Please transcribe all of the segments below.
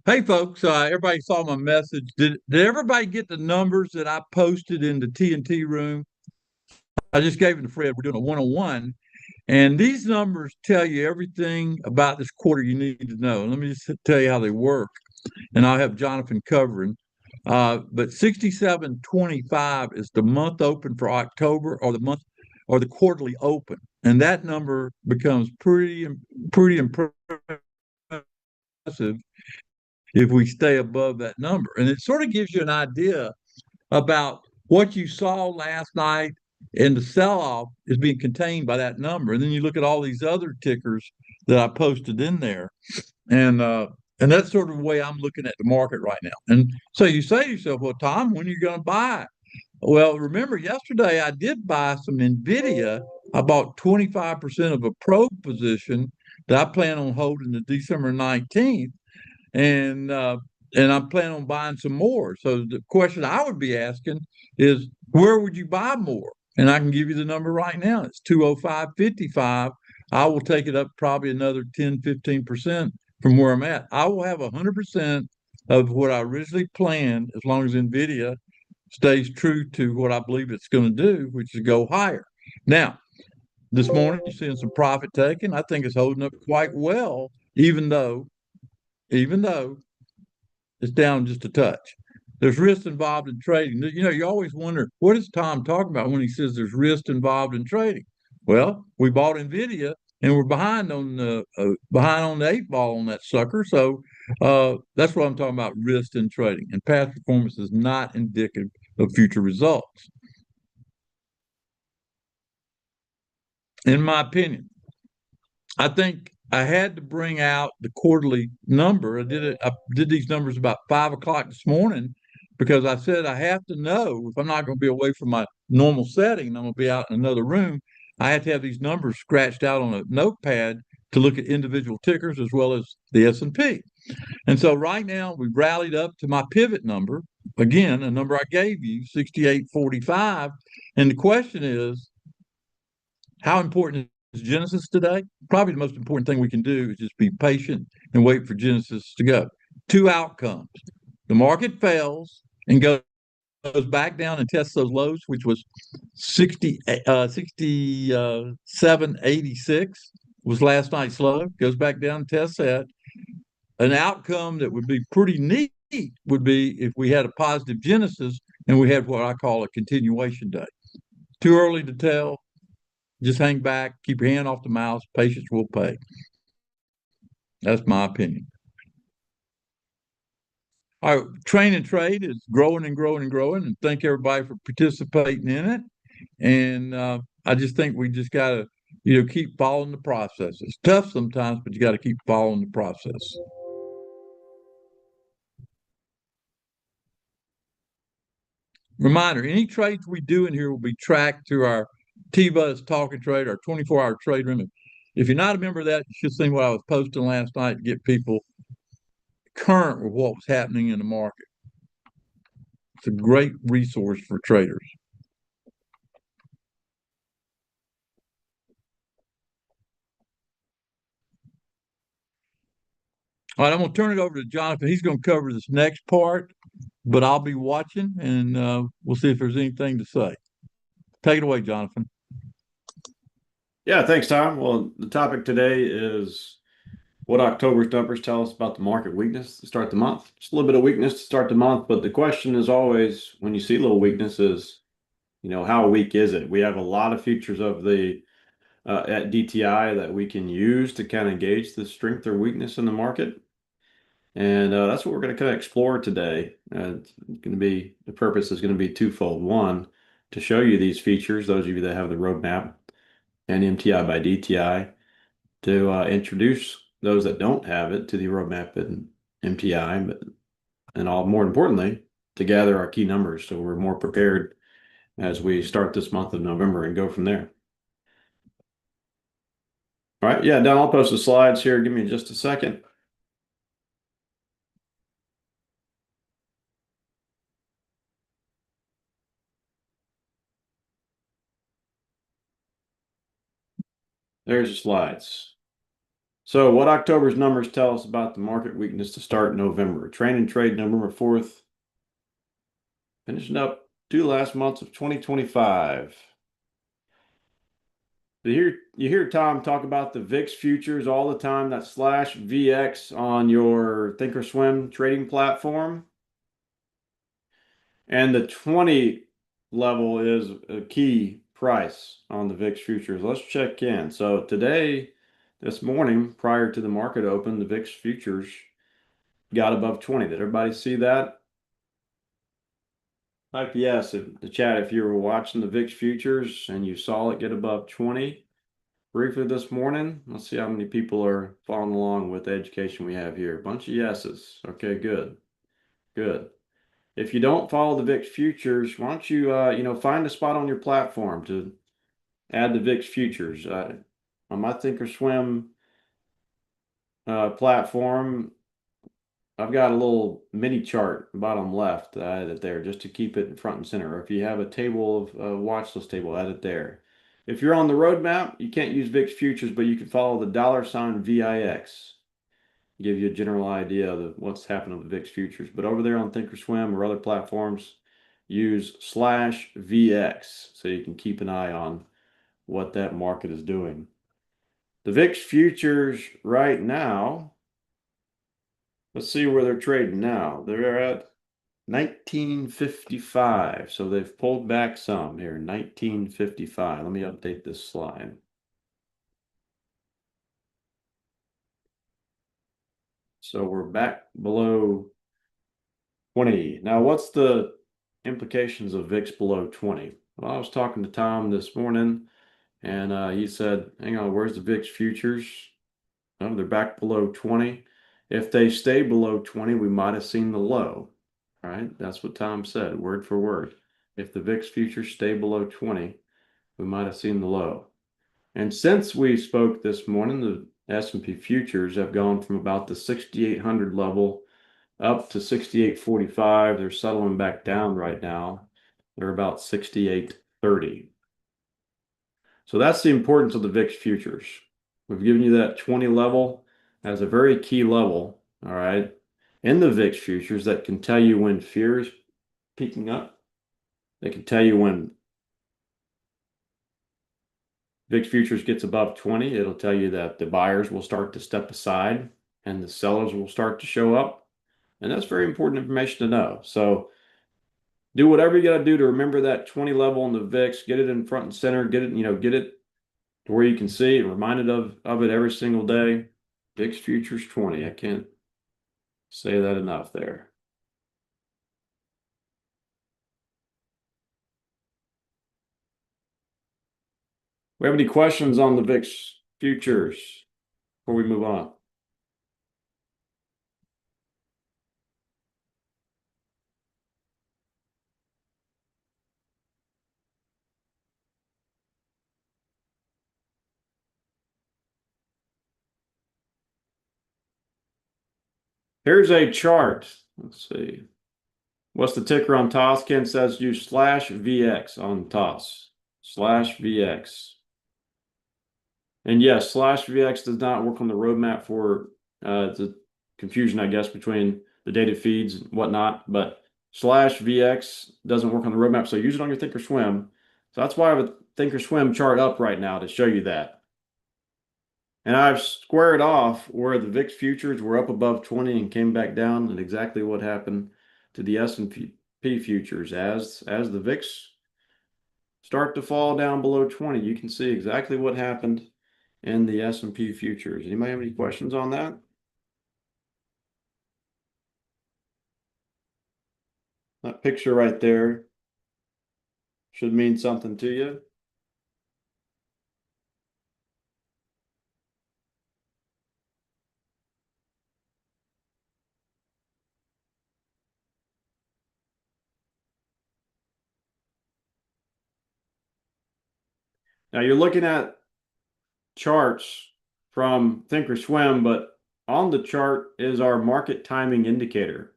Hey folks, everybody saw my message. Did everybody get the numbers that I posted in the TNT room? I just gave them to Fred. We're doing a one-on-one, and these numbers tell you everything about this quarter you need to know. Let me just tell you how they work, and I'll have Jonathan covering. But 67.25 is the month open for October, or the month, or the quarterly open, and that number becomes pretty impressive if we stay above that number. And it sort of gives you an idea about what you saw last night, and the sell-off is being contained by that number. And then you look at all these other tickers that I posted in there, and that's sort of the way I'm looking at the market right now. And so you say to yourself, well, Tom, when are you going to buy? Well, remember yesterday I did buy some Nvidia. I bought 25% of a probe position that I plan on holding to December 19th, and I'm planning on buying some more. So the question I would be asking is, where would you buy more? And I can give you the number right now. It's 205.55. I will take it up probably another 10-15% from where I'm at. I will have 100% of what I originally planned, as long as Nvidia stays true to what I believe it's going to do, which is go higher. Now, this morning you're seeing some profit taking. I think it's holding up quite well, even though it's down just a touch. There's risk involved in trading. You always wonder, what is Tom talking about when he says there's risk involved in trading? Well, we bought Nvidia, and we're behind on the eight ball on that sucker. So that's what I'm talking about, risk in trading. And past performance is not indicative of future results, in my opinion. I think I had to bring out the quarterly number. I did these numbers about 5 o'clock this morning, because I said I have to know, if I'm not going to be away from my normal setting, I'm going to be out in another room. I have to have these numbers scratched out on a notepad to look at individual tickers as well as the S&P. And so right now we've rallied up to my pivot number, again, a number I gave you, 68.45. And the question is, how important is Genesis today? Probably the most important thing we can do is just be patient and wait for Genesis to go. Two outcomes: the market fails and goes back down and tests those lows, which was 67.86 was last night's low, goes back down and tests that. An outcome that would be pretty neat would be if we had a positive Genesis and we had what I call a continuation day. Too early to tell. Just hang back, keep your hand off the mouse. Patience will pay. That's my opinion. Our train and trade is growing and growing and growing, and thank everybody for participating in it. And I just think we just got to, keep following the process. It's tough sometimes, but you got to keep following the process. Reminder: any trades we do in here will be tracked through our T-Buzz Talking Trade, our 24-hour trade room. If you're not a member of that, you should see what I was posting last night to get people current with what was happening in the market. It's a great resource for traders. All right, I'm going to turn it over to Jonathan. He's going to cover this next part, but I'll be watching, and we'll see if there's anything to say. Take it away, Jonathan. Yeah, thanks, Tom. Well, the topic today is what October's numbers tell us about the market weakness to start the month. Just a little bit of weakness to start the month, but the question is always, when you see little weaknesses, how weak is it? We have a lot of features of the at DTI that we can use to kind of gauge the strength or weakness in the market. And that's what we're going to kind of explore today. It's going to be, the purpose is going to be twofold. One, to show you these features, those of you that have the roadmap and MTI by DTI, to introduce those that don't have it to the roadmap and MTI, and more importantly, to gather our key numbers so we're more prepared as we start this month of November and go from there. All right, yeah, Don, I'll post the slides here. Give me just a second. There's the slides. So what October's numbers tell us about the market weakness to start November? Train and trade November 4th. Finishing up 2 last months of 2025. You hear Tom talk about the VIX futures all the time, that slash VX on your Thinkorswim trading platform. And the 20 level is a key price on the VIX futures. Let's check in. So today, this morning, prior to the market open, the VIX futures got above 20. Did everybody see that? Type yes in the chat if you were watching the VIX futures and you saw it get above 20 briefly this morning. Let's see how many people are following along with the education we have here. A bunch of yeses. Okay, good. Good. If you don't follow the VIX futures, why don't you, find a spot on your platform to add the VIX futures. On my Thinkorswim platform, I've got a little mini chart bottom left. I added it there just to keep it in front and center. Or if you have a table of watch list table, add it there. If you're on the roadmap, you can't use VIX futures, but you can follow the $ VIX. Give you a general idea of what's happening with the VIX futures. But over there on Thinkorswim or other platforms, use /VX so you can keep an eye on what that market is doing. The VIX futures right now, let's see where they're trading now. They're at 1955. So they've pulled back some here, 1955. Let me update this slide. So we're back below 20. Now, what's the implications of VIX below 20? Well, I was talking to Tom this morning, and he said, hang on, where's the VIX futures? Oh, they're back below 20. If they stay below 20, we might have seen the low. All right, that's what Tom said, word for word. If the VIX futures stay below 20, we might have seen the low. And since we spoke this morning, the S&P futures have gone from about the 6,800 level up to 68.45. They're settling back down right now. They're about 68.30. So that's the importance of the VIX futures. We've given you that 20 level as a very key level, all right, in the VIX futures that can tell you when fear is peaking up. They can tell you when VIX futures gets above 20, it'll tell you that the buyers will start to step aside and the sellers will start to show up. And that's very important information to know. So do whatever you got to do to remember that 20 level on the VIX, get it in front and center, get it to where you can see and reminded of it every single day. VIX futures 20. I can't say that enough there. We have any questions on the VIX futures before we move on? Here's a chart. Let's see. What's the ticker on TOS? Ken says use /VX on TOS. /VX. And yes, /VX does not work on the roadmap for the confusion, I guess, between the data feeds and whatnot. But /VX doesn't work on the roadmap, so use it on your Thinkorswim. So that's why I have a Thinkorswim chart up right now to show you that. And I've squared off where the VIX futures were up above 20 and came back down, and exactly what happened to the S&P futures as the VIX start to fall down below 20. You can see exactly what happened in the S&P futures. Anybody have any questions on that? That picture right there should mean something to you. Now you're looking at charts from Thinkorswim, but on the chart is our market timing indicator.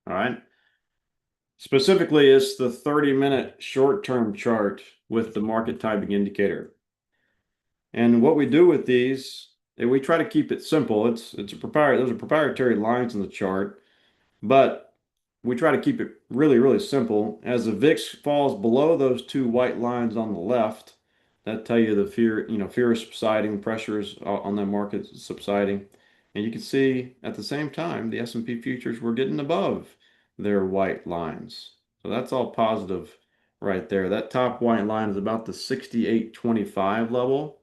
All right. Specifically, it's the 30-minute short-term chart with the market timing indicator. And what we do with these, we try to keep it simple. It's a those are proprietary lines in the chart, but we try to keep it really, really simple. As the VIX falls below those two white lines on the left, that tell you the fear is subsiding, pressures on the market is subsiding. And you can see at the same time, the S&P futures were getting above their white lines. So that's all positive right there. That top white line is about the 68.25 level.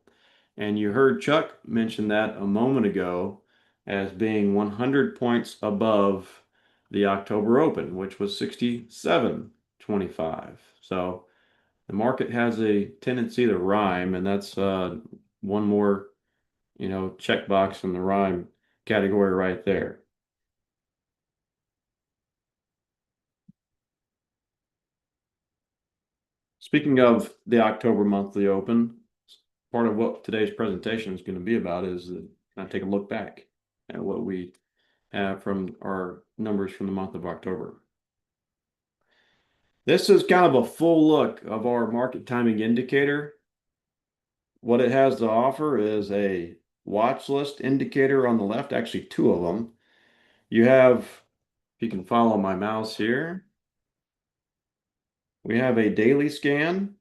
And you heard Chuck mention that a moment ago as being 100 points above the October open, which was 67.25. So the market has a tendency to rhyme, and that's one more, checkbox in the rhyme category right there. Speaking of the October monthly open, part of what today's presentation is going to be about is I take a look back at what we have from our numbers from the month of October. This is kind of a full look of our market timing indicator. What it has to offer is a watch list indicator on the left, actually two of them. You have, if you can follow my mouse here, we have a daily scan,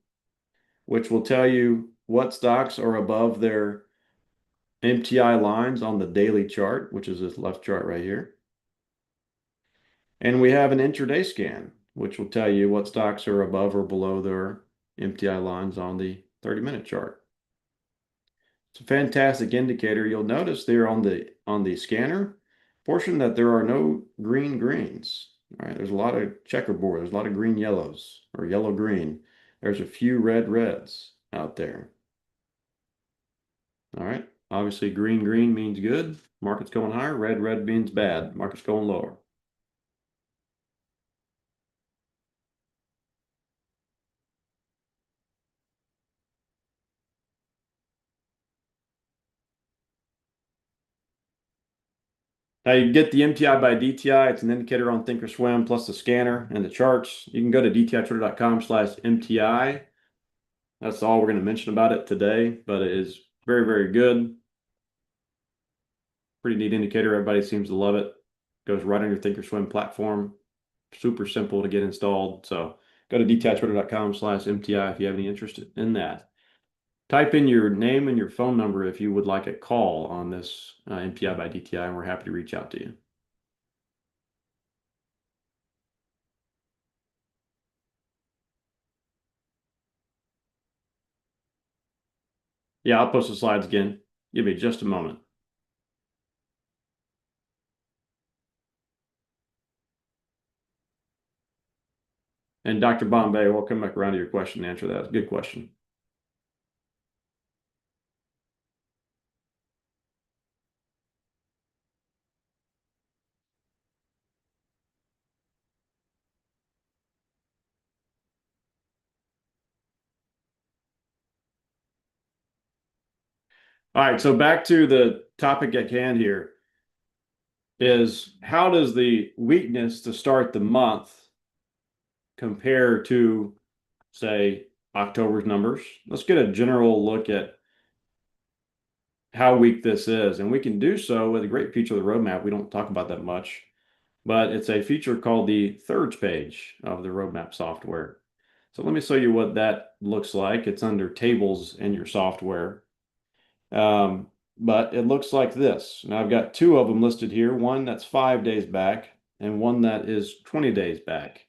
which will tell you what stocks are above their MTI lines on the daily chart, which is this left chart right here. And we have an intraday scan, which will tell you what stocks are above or below their MTI lines on the 30-minute chart. It's a fantastic indicator. You'll notice there on the scanner portion that there are no green greens. All right, there's a lot of checkerboard. There's a lot of green yellows or yellow green. There's a few red reds out there. All right, obviously green green means good. Market's going higher. Red red means bad. Market's going lower. Now you get the MTI by DTI. It's an indicator on Thinkorswim plus the scanner and the charts. You can go to dtitrader.com/MTI. That's all we're going to mention about it today, but it is very, very good. Pretty neat indicator. Everybody seems to love it. Goes right on your Thinkorswim platform. Super simple to get installed. So go to dtitrader.com/MTI if you have any interest in that. Type in your name and your phone number if you would like a call on this MTI by DTI, and we're happy to reach out to you. Yeah, I'll post the slides again. Give me just a moment. And Dr. Bombay, we'll come back around to your question and answer that. Good question. All right, so back to the topic at hand here is how does the weakness to start the month compare to, say, October's numbers? Let's get a general look at how weak this is. And we can do so with a great feature of the roadmap. We don't talk about that much, but it's a feature called the thirds page of the roadmap software. So let me show you what that looks like. It's under tables in your software. But it looks like this. Now I've got two of them listed here, one that's 5 days back and one that is 20 days back.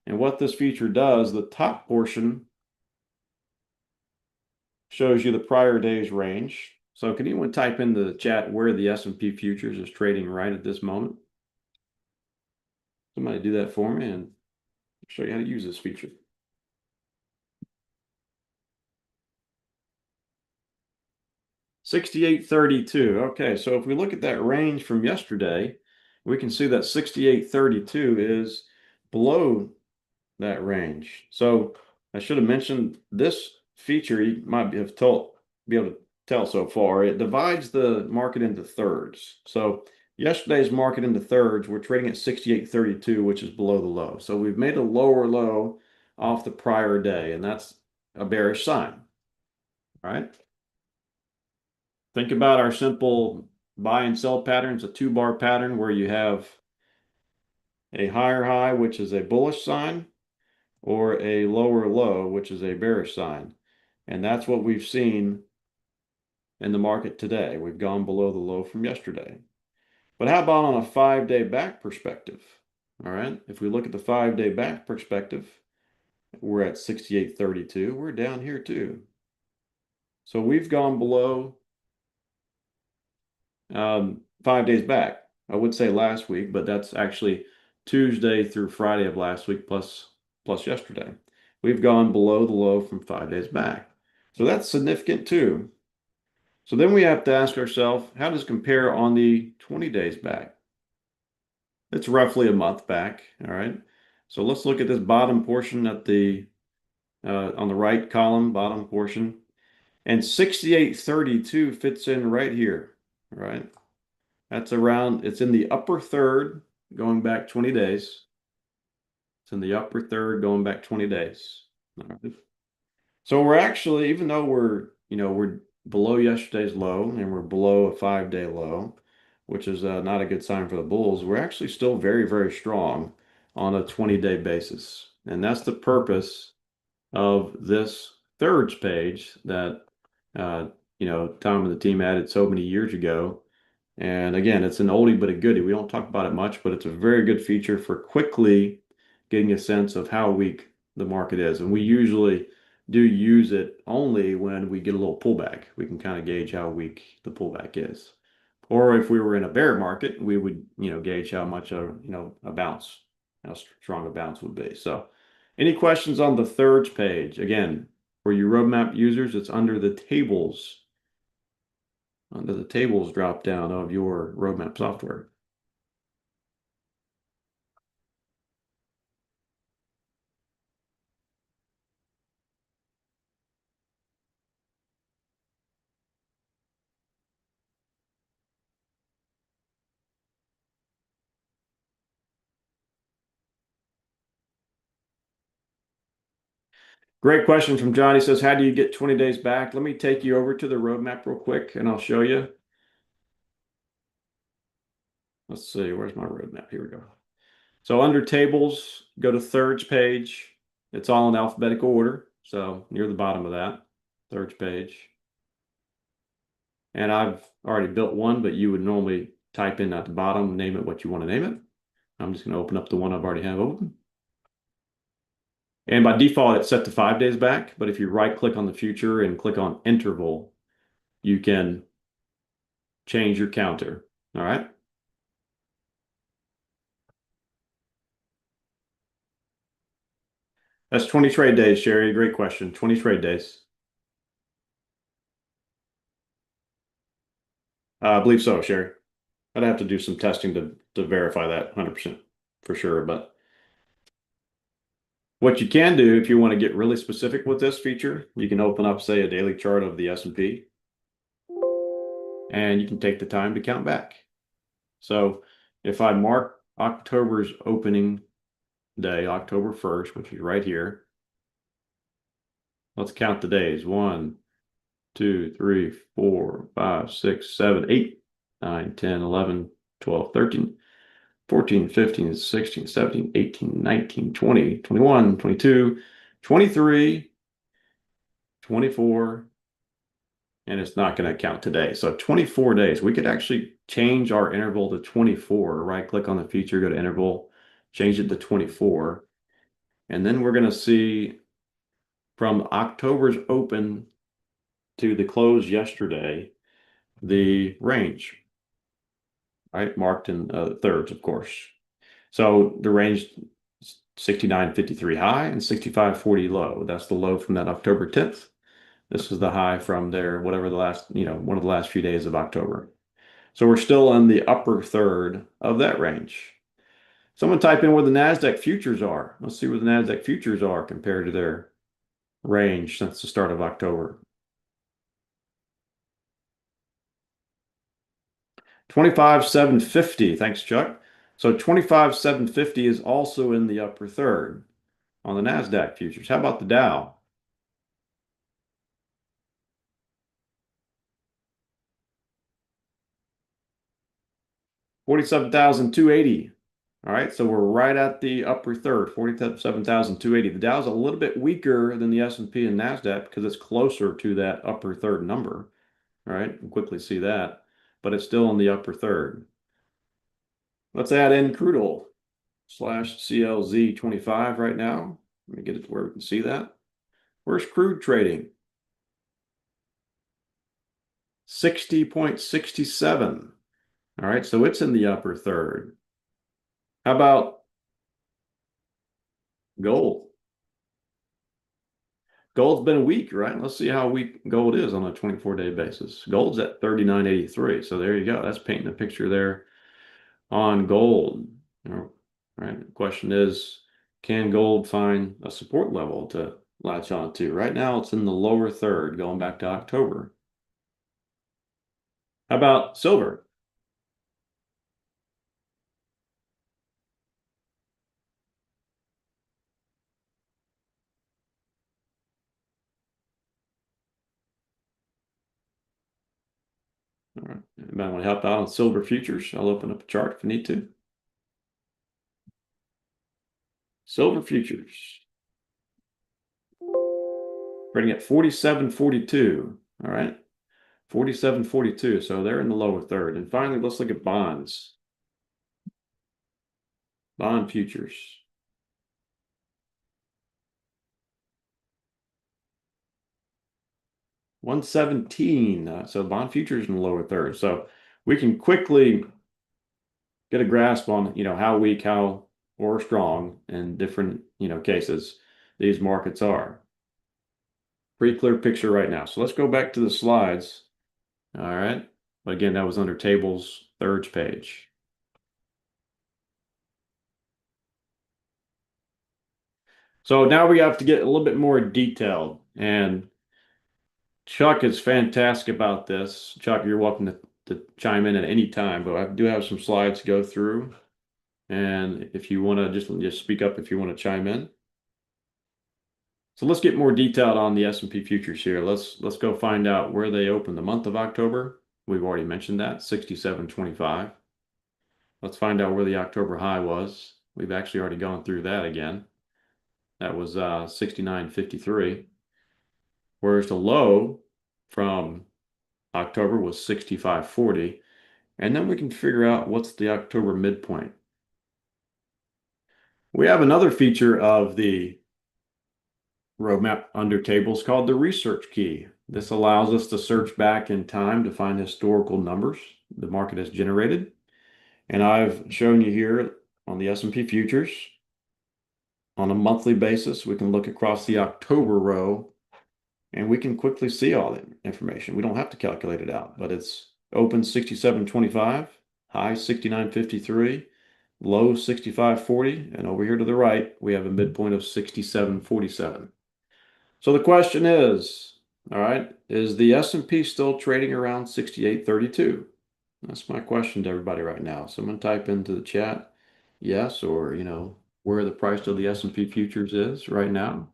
And what this feature does, the top portion shows you the prior day's range. So can anyone type into the chat where the S&P futures is trading right at this moment? Somebody do that for me and show you how to use this feature. 68.32. Okay, so if we look at that range from yesterday, we can see that 68.32 is below that range. So I should have mentioned this feature. You might be able to tell so far. It divides the market into thirds. So yesterday's market into thirds, we're trading at 68.32, which is below the low. So we've made a lower low off the prior day, and that's a bearish sign. All right. Think about our simple buy and sell patterns, a two-bar pattern where you have a higher high, which is a bullish sign, or a lower low, which is a bearish sign. And that's what we've seen in the market today. We've gone below the low from yesterday. But how about on a 5-day back perspective? All right, if we look at the 5-day back perspective, we're at 68.32. We're down here too. So we've gone below 5 days back. I would say last week, but that's actually Tuesday through Friday of last week plus yesterday. We've gone below the low from 5 days back. So that's significant too. So then we have to ask ourselves, how does it compare on the 20 days back? It's roughly a month back. All right. So let's look at this bottom portion at the on the right column, bottom portion. And 68.32 fits in right here. All right. That's around, it's in the upper third going back 20 days. It's in the upper third going back 20 days. All right. So we're actually, even though we're below yesterday's low and we're below a 5-day low, which is not a good sign for the bulls, we're actually still very, very strong on a 20-day basis. And that's the purpose of this thirds page that Tom and the team added so many years ago. And again, it's an oldie but a goodie. We don't talk about it much, but it's a very good feature for quickly getting a sense of how weak the market is. And we usually do use it only when we get a little pullback. We can kind of gauge how weak the pullback is. Or if we were in a bear market, we would, gauge how much a bounce, how strong a bounce would be. So any questions on the thirds page? Again, for you roadmap users, it's under the tables drop down of your roadmap software. Great question from John. He says, how do you get 20 days back? Let me take you over to the roadmap real quick and I'll show you. Let's see, where's my roadmap? Here we go. So under tables, go to thirds page. It's all in alphabetical order. So near the bottom of that, thirds page. And I've already built one, but you would normally type in at the bottom, name it what you want to name it. I'm just going to open up the one I've already have open. And by default, it's set to 5 days back. But if you right click on the future and click on interval, you can change your counter. All right. That's 20 trade days, Sherry. Great question. 20 trade days. I believe so, Sherry. I'd have to do some testing to verify that 100% for sure. But what you can do if you want to get really specific with this feature, you can open up, say, a daily chart of the S&P, and you can take the time to count back. So if I mark October's opening day, October 1st, which is right here, let's count the days. 1, 2, 3, 4, 5, 6, 7, 8, 9, 10, 11, 12, 13, 14, 15, 16, 17, 18, 19, 20, 21, 22, 23, 24, and it's not going to count today. So 24 days. We could actually change our interval to 24. Right click on the feature, go to interval, change it to 24. And then we're going to see from October's open to the close yesterday, the range, right? Marked in thirds, of course. So the range 69.53 high and 65.40 low. That's the low from that October 10th. This is the high from there, whatever the last, one of the last few days of October. So we're still in the upper third of that range. Someone type in where the NASDAQ futures are. Let's see where the NASDAQ futures are compared to their range since the start of October. 25,750. Thanks, Chuck. So 25,750 is also in the upper third on the NASDAQ futures. How about the Dow? 47,280. All right, so we're right at the upper third, 47,280. The Dow's a little bit weaker than the S&P and NASDAQ because it's closer to that upper third number. All right, we'll quickly see that, but it's still in the upper third. Let's add in crude oil slash CLZ 25 right now. Let me get it to where we can see that. Where's crude trading? 60.67. All right, so it's in the upper third. How about gold? Gold's been weak, right? Let's see how weak gold is on a 24-day basis. Gold's at 39.83. So there you go. That's painting a picture there on gold. All right. The question is, can gold find a support level to latch on to? Right now, it's in the lower third, going back to October. How about silver? All right. Anybody want to help out on silver futures? I'll open up a chart if I need to. Silver futures. Trading at 47.42. All right. 47.42. So they're in the lower third. And finally, let's look at bonds. Bond futures. $117. So bond futures in the lower third. So we can quickly get a grasp on, how weak, how or strong in different, cases these markets are. Pretty clear picture right now. So let's go back to the slides. All right. But again, that was under tables, third page. So now we have to get a little bit more detailed, and Chuck is fantastic about this. Chuck, you're welcome to chime in at any time, but I do have some slides to go through. And if you want to just speak up if you want to chime in. So let's get more detailed on the S&P futures here. Let's go find out where they opened the month of October. We've already mentioned that, 67.25. Let's find out where the October high was. We've actually already gone through that again. That was 69.53. Whereas the low from October was 65.40. And then we can figure out what's the October midpoint. We have another feature of the roadmap under tables called the research key. This allows us to search back in time to find historical numbers the market has generated. And I've shown you here on the S&P futures on a monthly basis. We can look across the October row and we can quickly see all the information. We don't have to calculate it out, but it's open 67.25, high 69.53, low 65.40, and over here to the right, we have a midpoint of 67.47. So the question is, all right, is the S&P still trading around 68.32? That's my question to everybody right now. Someone type into the chat, yes, or, where the price of the S&P futures is right now.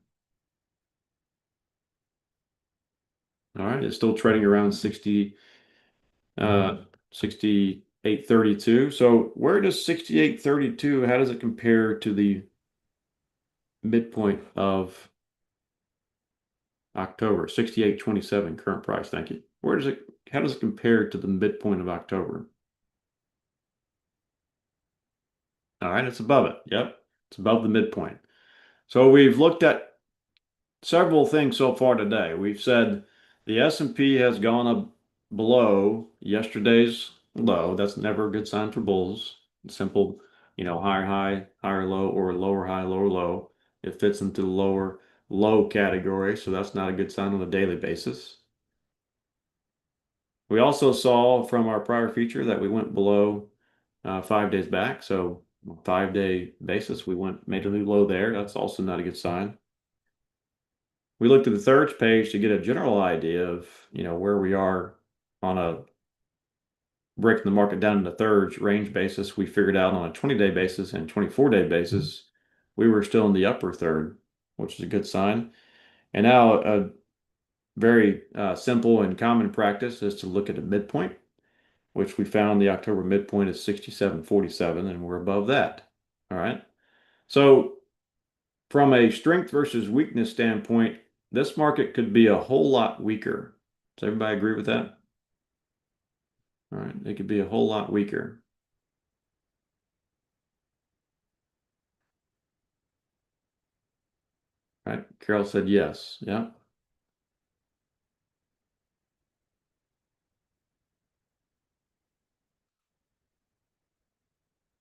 All right, it's still trading around 68.32. So where does 68.32, how does it compare to the midpoint of October? 68.27 current price, thank you. How does it compare to the midpoint of October? All right, it's above it. Yep, it's above the midpoint. So we've looked at several things so far today. We've said the S&P has gone up below yesterday's low. That's never a good sign for bulls. Simple, higher high, higher low, or lower high, lower low. It fits into the lower low category, so that's not a good sign on a daily basis. We also saw from our prior feature that we went below 5 days back. So 5-day basis, we made a new low there. That's also not a good sign. We looked at the third page to get a general idea of, where we are on a breaking the market down into thirds range basis. We figured out on a 20-day basis and 24-day basis, we were still in the upper third, which is a good sign. And now a very simple and common practice is to look at a midpoint. which we found the October midpoint is 67.47, and we're above that. All right. So from a strength versus weakness standpoint, this market could be a whole lot weaker. Does everybody agree with that? All right, it could be a whole lot weaker. All right, Carol said yes. Yeah.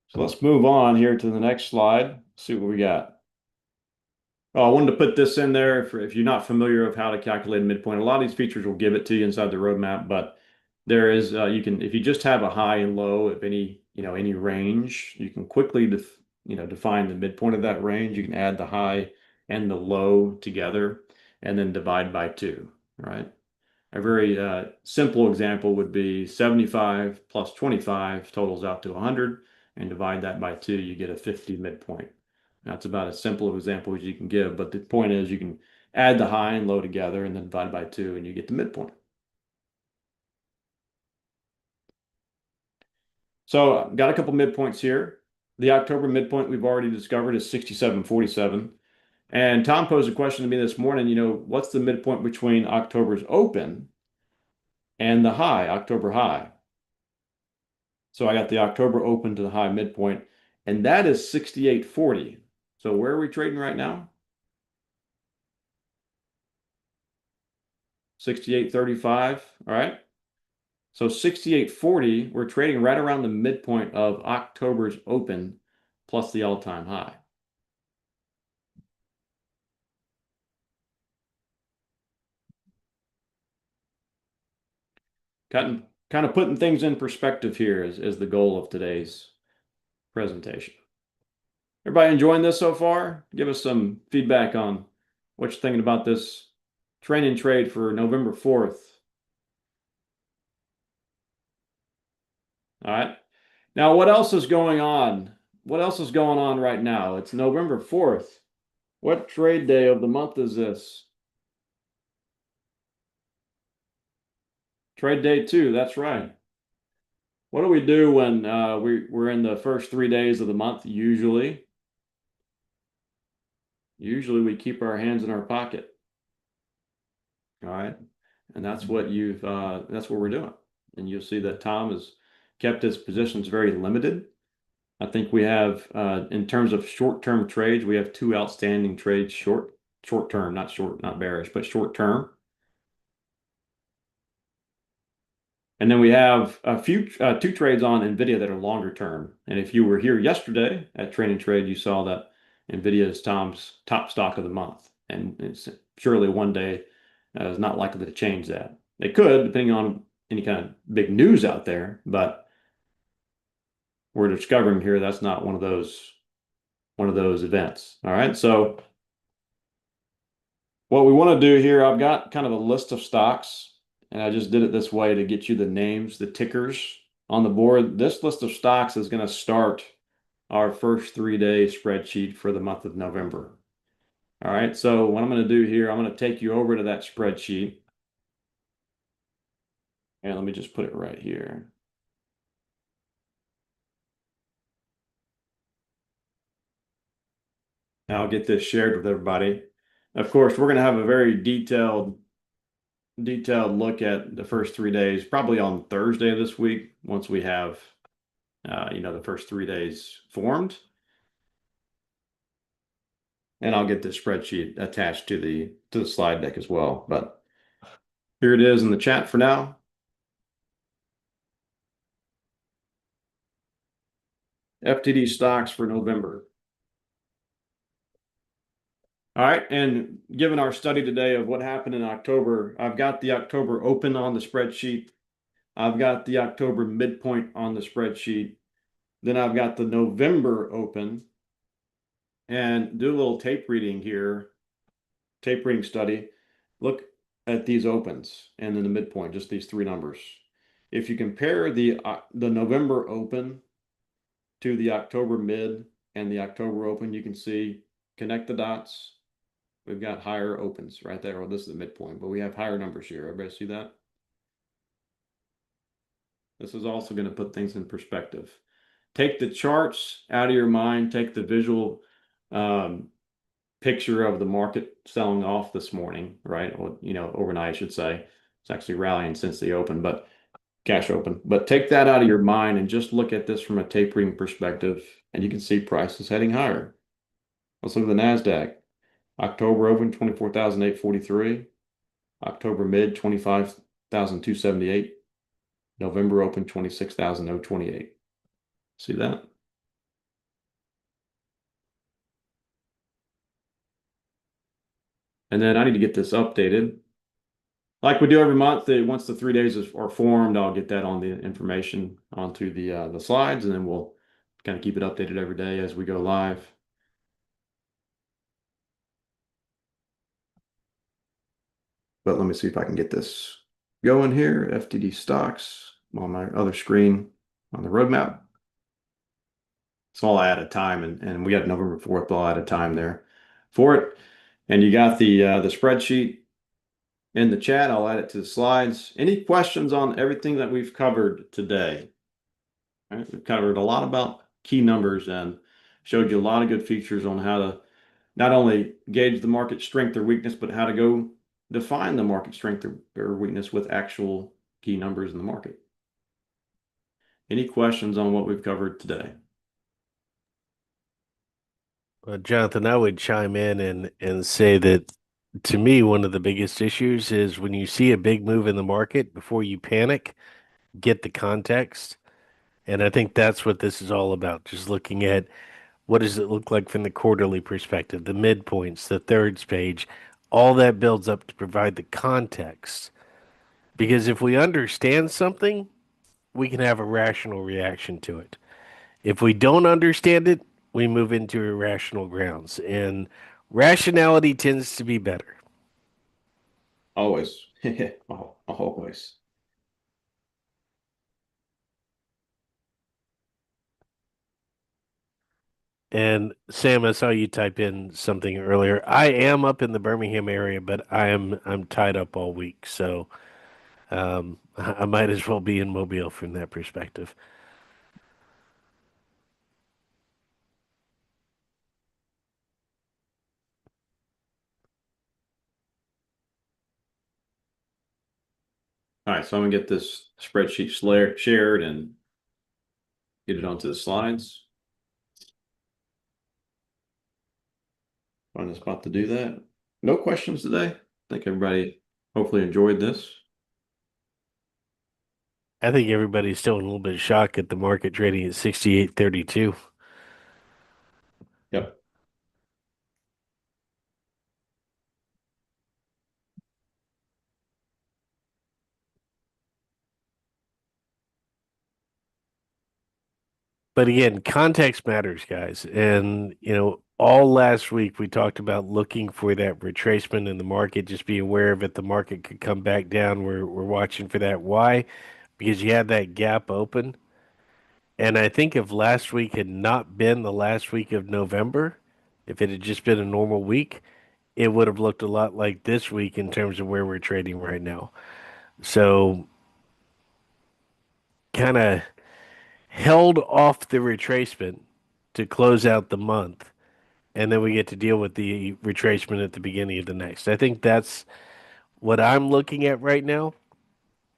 So let's move on here to the next slide. See what we got. Oh, I wanted to put this in there if you're not familiar of how to calculate a midpoint. A lot of these features will give it to you inside the roadmap, but there is you can, if you just have a high and low of any any range, you can quickly define the midpoint of that range. You can add the high and the low together and then divide by 2. Right. A very simple example would be 75 plus 25 totals out to 100, and divide that by 2, you get a 50 midpoint. That's about as simple of an example as you can give, but the point is you can add the high and low together and then divide by 2 and you get the midpoint. So got a couple midpoints here. The October midpoint we've already discovered is 67.47. And Tom posed a question to me this morning, what's the midpoint between October's open and the high, October high? So I got the October open to the high midpoint, and that is 68.40. So where are we trading right now? 68.35. All right. So 68.40, we're trading right around the midpoint of October's open plus the all-time high. Kind of putting things in perspective here is the goal of today's presentation. Everybody enjoying this so far? Give us some feedback on what you're thinking about this training trade for November 4th. All right. Now, what else is going on? What else is going on right now? It's November 4th. What trade day of the month is this? Trade day 2, that's right. What do we do when we're in the first 3 days of the month usually? Usually we keep our hands in our pocket. All right. And that's what that's what we're doing. And you'll see that Tom has kept his positions very limited. I think we have, in terms of short-term trades, we have 2 outstanding trades short-term, not bearish, but short-term. And then we have a few 2 trades on NVIDIA that are longer term. And if you were here yesterday at Training Trade, you saw that NVIDIA is Tom's top stock of the month. And it's surely one day is not likely to change that. It could, depending on any kind of big news out there, but we're discovering here that's not one of those events. All right. So what we want to do here, I've got kind of a list of stocks, and I just did it this way to get you the names, the tickers on the board. This list of stocks is going to start our first 3-day spreadsheet for the month of November. All right. So what I'm going to do here, I'm going to take you over to that spreadsheet. And let me just put it right here. I'll get this shared with everybody. Of course, we're going to have a very detailed look at the first 3 days, probably on Thursday of this week, once we have, the first 3 days formed. And I'll get this spreadsheet attached to the slide deck as well. But here it is in the chat for now. FTD stocks for November. All right, and given our study today of what happened in October, I've got the October open on the spreadsheet. I've got the October midpoint on the spreadsheet. Then I've got the November open. And do a little tape reading here, tape reading study. Look at these opens and then the midpoint, just these 3 numbers. If you compare the November open to the October mid and the October open, you can see, connect the dots. We've got higher opens right there. Well, this is the midpoint, but we have higher numbers here. Everybody see that? This is also going to put things in perspective. Take the charts out of your mind, take the visual picture of the market selling off this morning, right? Or, overnight, I should say. It's actually rallying since the open, but cash open. But take that out of your mind and just look at this from a tapering perspective, and you can see prices heading higher. Let's look at the NASDAQ. October open 24,843. October mid 25,278. November open 26,028. See that? And then I need to get this updated. Like we do every month, once the 3 days are formed, I'll get that on the information onto the slides, and then we'll kind of keep it updated every day as we go live. But let me see if I can get this going here. FTD stocks on my other screen on the roadmap. So I'll add a time, and we got November 4th, but I'll add a time there for it. And you got the spreadsheet in the chat. I'll add it to the slides. Any questions on everything that we've covered today? All right, we've covered a lot about key numbers and showed you a lot of good features on how to not only gauge the market strength or weakness, but how to go define the market strength or weakness with actual key numbers in the market. Any questions on what we've covered today? Jonathan, I would chime in and say that to me, one of the biggest issues is when you see a big move in the market, before you panic, get the context. And I think that's what this is all about. Just looking at what does it look like from the quarterly perspective, the midpoints, the thirds page, all that builds up to provide the context. Because if we understand something, we can have a rational reaction to it. If we don't understand it, we move into irrational grounds. And rationality tends to be better. Always. Always. And Sam, I saw you type in something earlier. I am up in the Birmingham area, but I'm tied up all week, so I might as well be in Mobile from that perspective. All right, so I'm gonna get this spreadsheet shared and get it onto the slides. Find a spot to do that. No questions today. I think everybody hopefully enjoyed this. I think everybody's still in a little bit of shock at the market trading at 68.32. Yep. But again, context matters, guys. And, all last week we talked about looking for that retracement in the market. Just be aware of it. The market could come back down. We're watching for that. Why? Because you had that gap open. And I think if last week had not been the last week of November, if it had just been a normal week, it would have looked a lot like this week in terms of where we're trading right now. So kind of held off the retracement to close out the month, and then we get to deal with the retracement at the beginning of the next. I think that's what I'm looking at right now.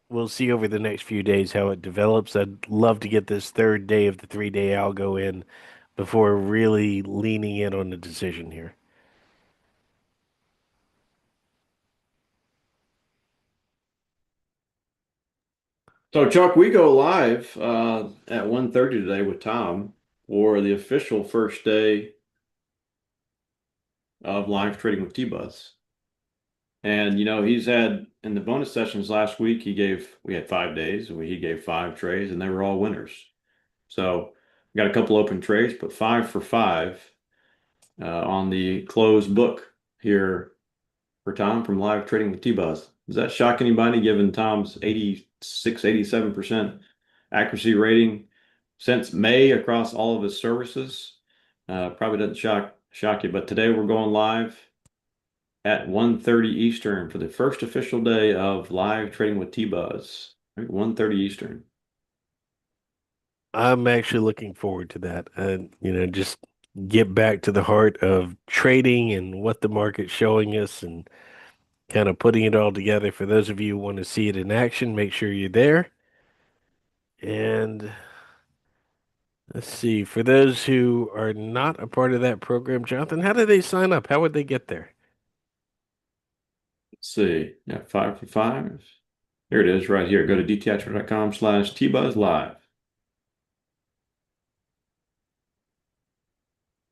We'll see over the next few days how it develops. I'd love to get this third day of the 3-day algo in before really leaning in on the decision here. So Chuck, we go live at 1:30 today with Tom for the official first day of live trading with T-Buzz. And he's had in the bonus sessions last week, we had 5 days and he gave 5 trades and they were all winners. So we got a couple open trades, but 5 for 5 on the closed book here for Tom from live trading with T-Buzz. Does that shock anybody given Tom's 86, 87% accuracy rating since May across all of his services? Probably doesn't shock you, but today we're going live at 1:30 Eastern for the first official day of live trading with T-Buzz. 1:30 Eastern. I'm actually looking forward to that. And, just get back to the heart of trading and what the market's showing us and kind of putting it all together. For those of you who want to see it in action, make sure you're there. And let's see, for those who are not a part of that program, Jonathan, how do they sign up? How would they get there? Let's see. Yeah, 5 for 5. Here it is right here. Go to dthatcher.com/tbuzzlive.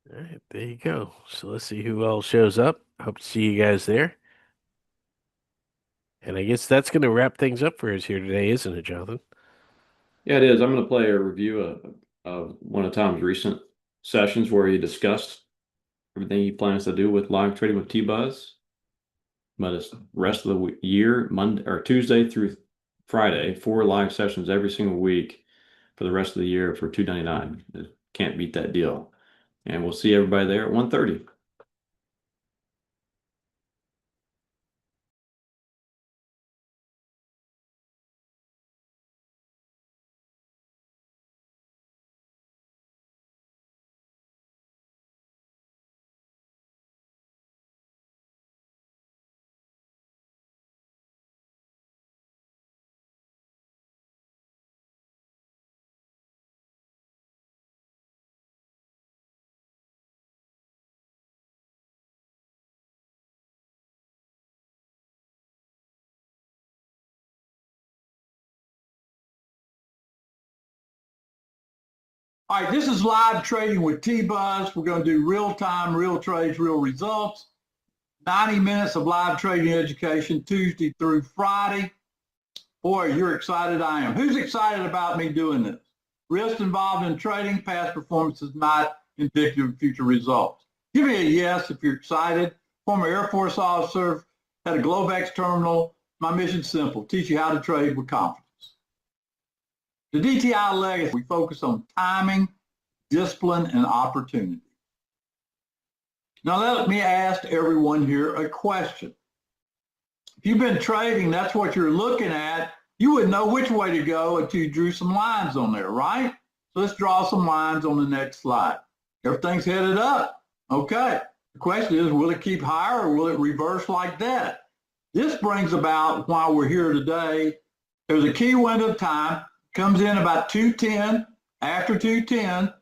All right, there you go. So let's see who all shows up. Hope to see you guys there. And I guess that's going to wrap things up for us here today, isn't it, Jonathan? Yeah, it is. I'm going to play a review of one of Tom's recent sessions where he discussed everything he plans to do with live trading with T-Buzz. But it's the rest of the year, Monday or Tuesday through Friday, 4 live sessions every single week for the rest of the year for $2.99. Can't beat that deal. And we'll see everybody there at 1:30. All right, this is live trading with T-Buzz. We're going to do real time, real trades, real results. 90 minutes of live trading education, Tuesday through Friday. Boy, you're excited. I am. Who's excited about me doing this? Risk involved in trading, past performance is not indicative of future results. Give me a yes if you're excited. Former Air Force officer, at a Globex terminal. My mission's simple, teach you how to trade with confidence. The DTI legacy, we focus on timing, discipline, and opportunity. Now let me ask everyone here a question. If you've been trading, that's what you're looking at. You wouldn't know which way to go until you drew some lines on there, right? So let's draw some lines on the next slide. Everything's headed up. Okay. The question is, will it keep higher or will it reverse like that? This brings about why we're here today. There's a key window of time. Comes in about 210. After 210,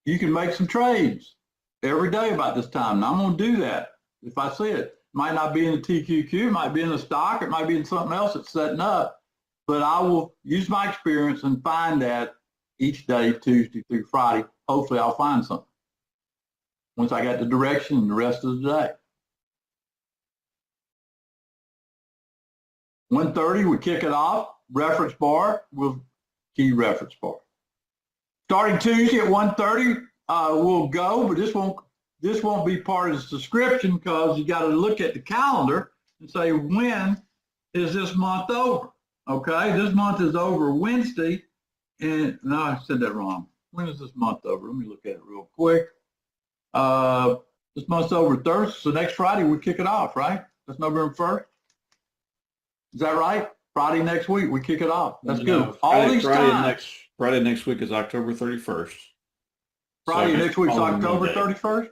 you can make some trades every day about this time. And I'm going to do that if I see it. Might not be in the TQQ, it might be in the stock, it might be in something else that's setting up. But I will use my experience and find that each day, Tuesday through Friday. Hopefully I'll find something once I got the direction and the rest of the day. 1:30, we kick it off. Reference bar with key reference bar. Starting Tuesday at 1:30, we'll go, but this won't be part of this description because you got to look at the calendar and say, when is this month over? Okay, this month is over Wednesday, and no, I said that wrong. When is this month over? Let me look at it real quick. This month's over Thursday, so next Friday we kick it off, right? That's November 1st. Is that right? Friday next week we kick it off. That's good. Friday next week is October 31st. Friday next week is October 31st?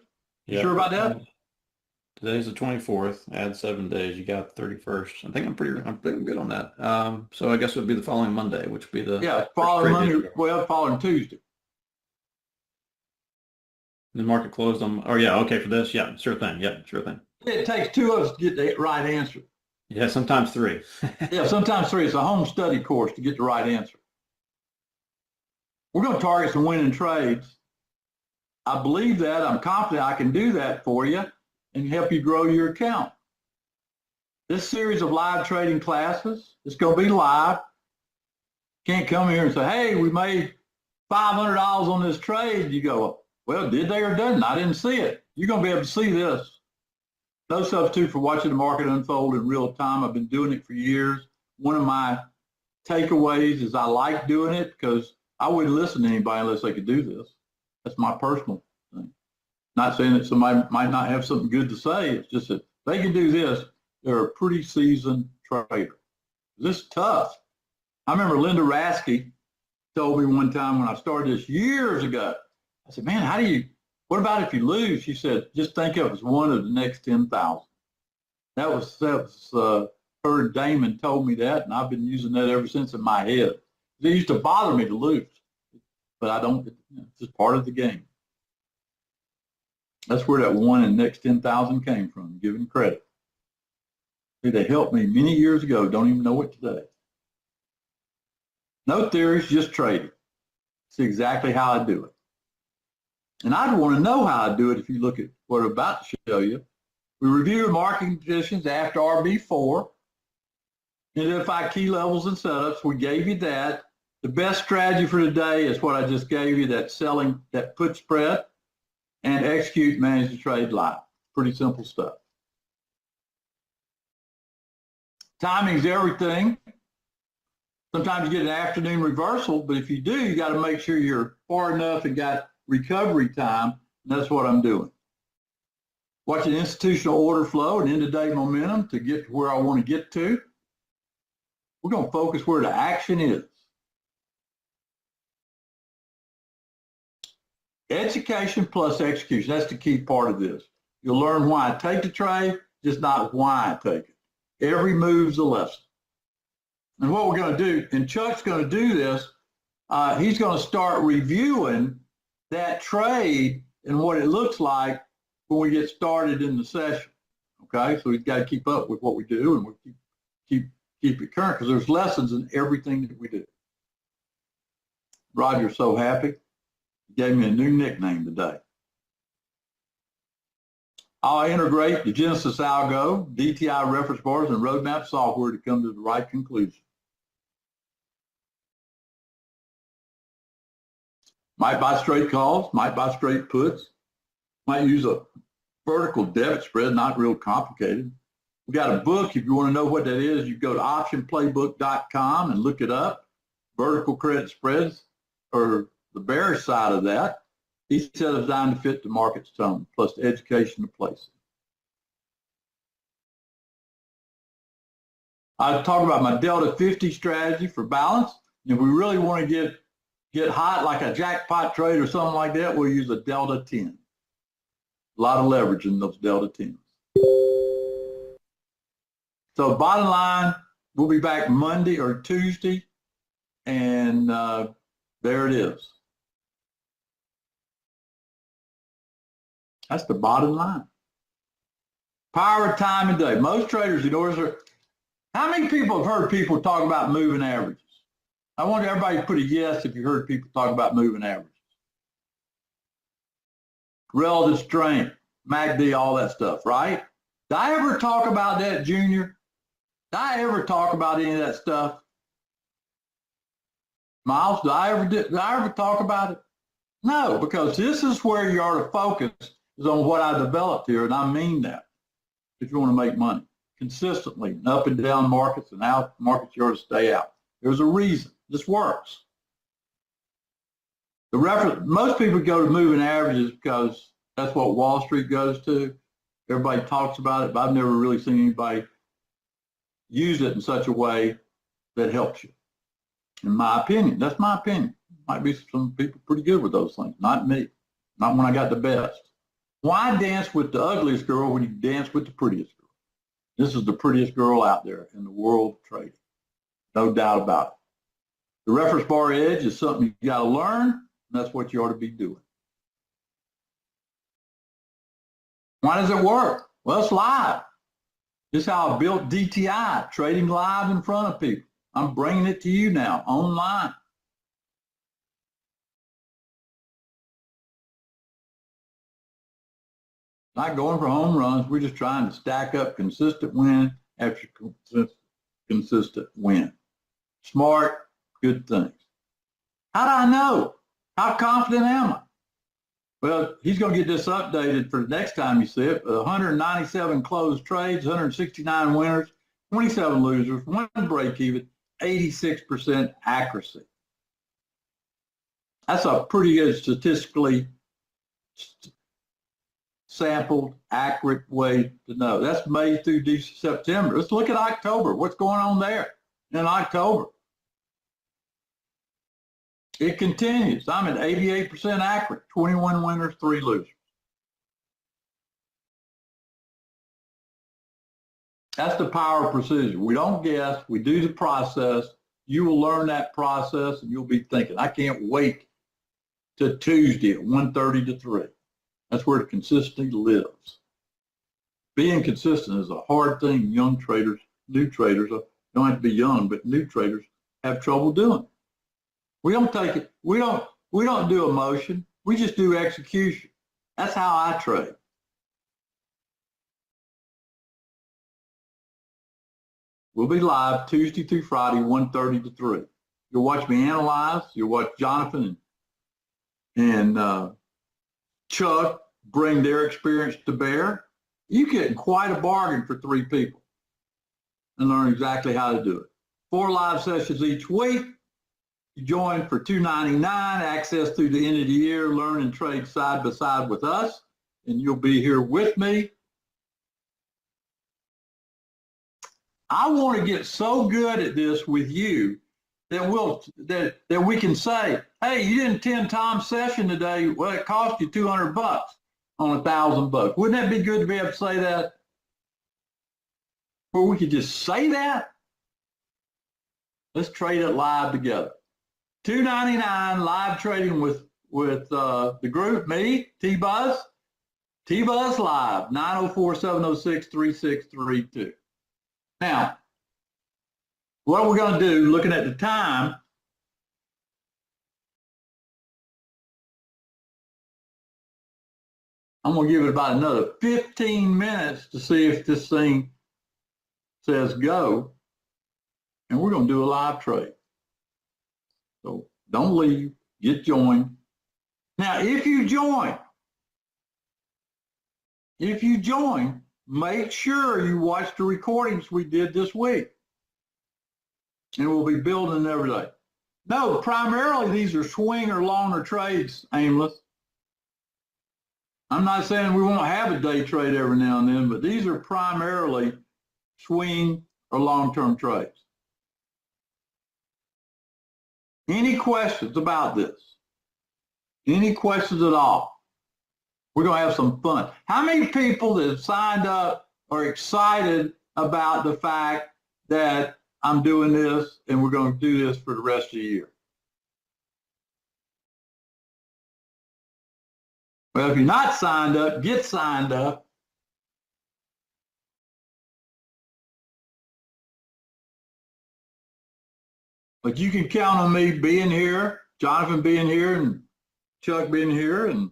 You sure about that? Today's the 24th. Add 7 days. You got the 31st. I think I'm good on that. So I guess it would be the following Monday, which would be the following Monday. Well, following Tuesday. The market closed on. Oh yeah, okay for this. Yeah, sure thing. Yeah, sure thing. It takes 2 of us to get the right answer. Yeah, sometimes 3. Yeah, sometimes 3. It's a home study course to get the right answer. We're going to target some winning trades. I believe that. I'm confident I can do that for you and help you grow your account. This series of live trading classes, it's going to be live. Can't come here and say, hey, we made $500 on this trade. You go, well, did they or didn't? I didn't see it. You're going to be able to see this. No substitute for watching the market unfold in real time. I've been doing it for years. One of my takeaways is I like doing it because I wouldn't listen to anybody unless they could do this. That's my personal thing. Not saying that somebody might not have something good to say. It's just that they can do this. They're a pretty seasoned trader. This is tough. I remember Linda Raschke told me one time when I started this years ago, I said, man, what about if you lose? She said, just think of it as one of the next 10,000. That was her Damon told me that, and I've been using that ever since in my head. It used to bother me to lose, but I don't, it's just part of the game. That's where that one in the next 10,000 came from, giving credit. They helped me many years ago, don't even know it today. No theories, just trading. See exactly how I do it. And I'd want to know how I do it if you look at what I'm about to show you. We review market conditions after RB4, identify key levels and setups. We gave you that. The best strategy for today is what I just gave you, that selling, that put spread, and execute, manage the trade live. Pretty simple stuff. Timing's everything. Sometimes you get an afternoon reversal, but if you do, you got to make sure you're far enough and got recovery time, and that's what I'm doing. Watching institutional order flow and end-of-day momentum to get to where I want to get to. We're going to focus where the action is. Education plus execution, that's the key part of this. You'll learn why I take the trade, just not why I take it. Every move's a lesson. And what we're going to do, and Chuck's going to do this, he's going to start reviewing that trade and what it looks like when we get started in the session. Okay, so we've got to keep up with what we do, and we keep it current, because there's lessons in everything that we do. Roger's so happy. He gave me a new nickname today. I'll integrate the Genesis algo, DTI reference bars, and roadmap software to come to the right conclusion. Might buy straight calls, might buy straight puts, might use a vertical debit spread, not real complicated. We got a book. If you want to know what that is, you go to optionplaybook.com and look it up. Vertical credit spreads, or the bearish side of that. Each set is designed to fit the market's tone, plus the education to place it. I talk about my Delta 50 strategy for balance. If we really want to get hot like a jackpot trade or something like that, we'll use a Delta 10. A lot of leverage in those Delta 10s. So bottom line, we'll be back Monday or Tuesday, and there it is. That's the bottom line. Power of time and day. Most traders ignore. How many people have heard people talk about moving averages? I want everybody to put a yes if you heard people talk about moving averages. Relative strength, MACD, all that stuff, right? Did I ever talk about that, Junior? Did I ever talk about any of that stuff? Miles, did I ever talk about it? No, because this is where you are to focus, is on what I developed here, and I mean that. If you want to make money consistently, up and down markets and out markets, you are to stay out. There's a reason. This works. The reference, most people go to moving averages because that's what Wall Street goes to. Everybody talks about it, but I've never really seen anybody use it in such a way that helps you. In my opinion, that's my opinion. Might be some people pretty good with those things. Not me. Not when I got the best. Why dance with the ugliest girl when you dance with the prettiest girl? This is the prettiest girl out there in the world of trading. No doubt about it. The reference bar edge is something you got to learn, and that's what you ought to be doing. Why does it work? Well, it's live. This is how I built DTI, trading live in front of people. I'm bringing it to you now, online. Not going for home runs. We're just trying to stack up consistent win after consistent win. Smart, good things. How do I know? How confident am I? Well, he's going to get this updated for the next time you see it. 197 closed trades, 169 winners, 27 losers, 1 break even, 86% accuracy. That's a pretty good statistically sampled, accurate way to know. That's May through September. Let's look at October. What's going on there in October? It continues. I'm at 88% accurate, 21 winners, 3 losers. That's the power of precision. We don't guess, we do the process. You will learn that process and you'll be thinking, I can't wait to Tuesday at 1:30 to 3. That's where the consistency lives. Being consistent is a hard thing young traders, new traders, don't have to be young, but new traders have trouble doing. We don't take it, we don't do emotion, we just do execution. That's how I trade. We'll be live Tuesday through Friday, 1:30 to 3. You'll watch me analyze. You'll watch Jonathan and Chuck bring their experience to bear. You get quite a bargain for 3 people and learn exactly how to do it. 4 live sessions each week. You join for $2.99, access through the end of the year, learn and trade side by side with us, and you'll be here with me. I want to get so good at this with you that that we can say, hey, you didn't attend Tom's session today. Well, it cost you $200 on $1,000. Wouldn't that be good to be able to say that? Or we could just say that. Let's trade it live together. $2.99 live trading with the group, me, T-Buzz Live, 904-706-3632. Now, what we're going to do, looking at the time, I'm going to give it about another 15 minutes to see if this thing says go, and we're going to do a live trade. So don't leave, get joined. Now, if you join, make sure you watch the recordings we did this week. And we'll be building every day. No, primarily these are swing or longer trades, Aimless. I'm not saying we won't have a day trade every now and then, but these are primarily swing or long-term trades. Any questions about this? Any questions at all? We're going to have some fun. How many people that have signed up are excited about the fact that I'm doing this and we're going to do this for the rest of the year? Well, if you're not signed up, get signed up. But you can count on me being here, Jonathan being here, and Chuck being here, and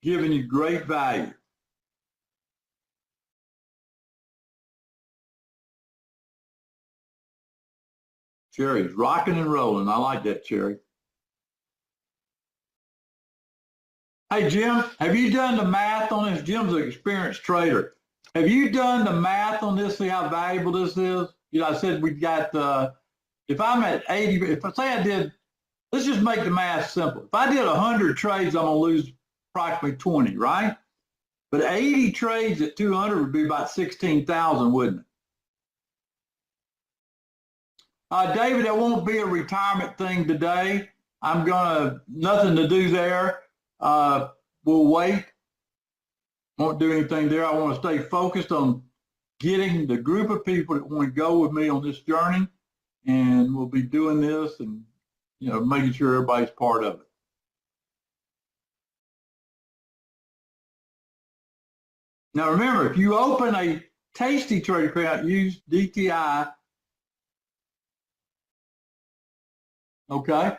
giving you great value. Cherry's rocking and rolling. I like that, Cherry. Hey, Jim, have you done the math on this? Jim's an experienced trader. Have you done the math on this, see how valuable this is? You know, I said we got, if I'm at 80, if I say I did, let's just make the math simple. If I did 100 trades, I'm going to lose approximately 20, right? But 80 trades at 200 would be about 16,000, wouldn't it? David, there won't be a retirement thing today. Nothing to do there. We'll wait. Won't do anything there. I want to stay focused on getting the group of people that want to go with me on this journey. And we'll be doing this and, you know, making sure everybody's part of it. Now, remember, if you open a Tasty Trade account, use DTI. Okay.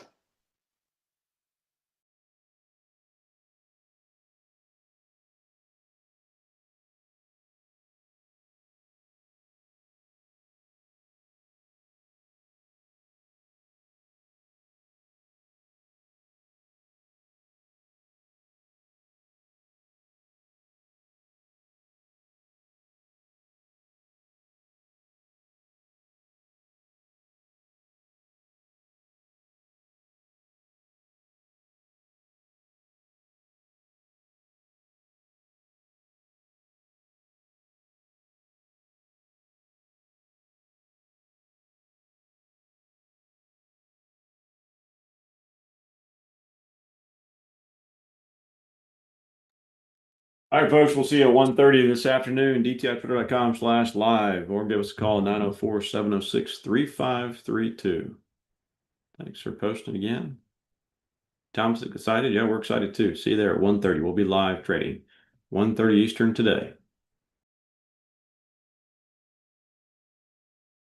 All right, folks, we'll see you at 1:30 this afternoon, dtitwitter.com/live, or give us a call at 904-706-3532. Thanks for posting again. Tom's excited? Yeah, we're excited too. See you there at 1:30. We'll be live trading 1:30 Eastern today.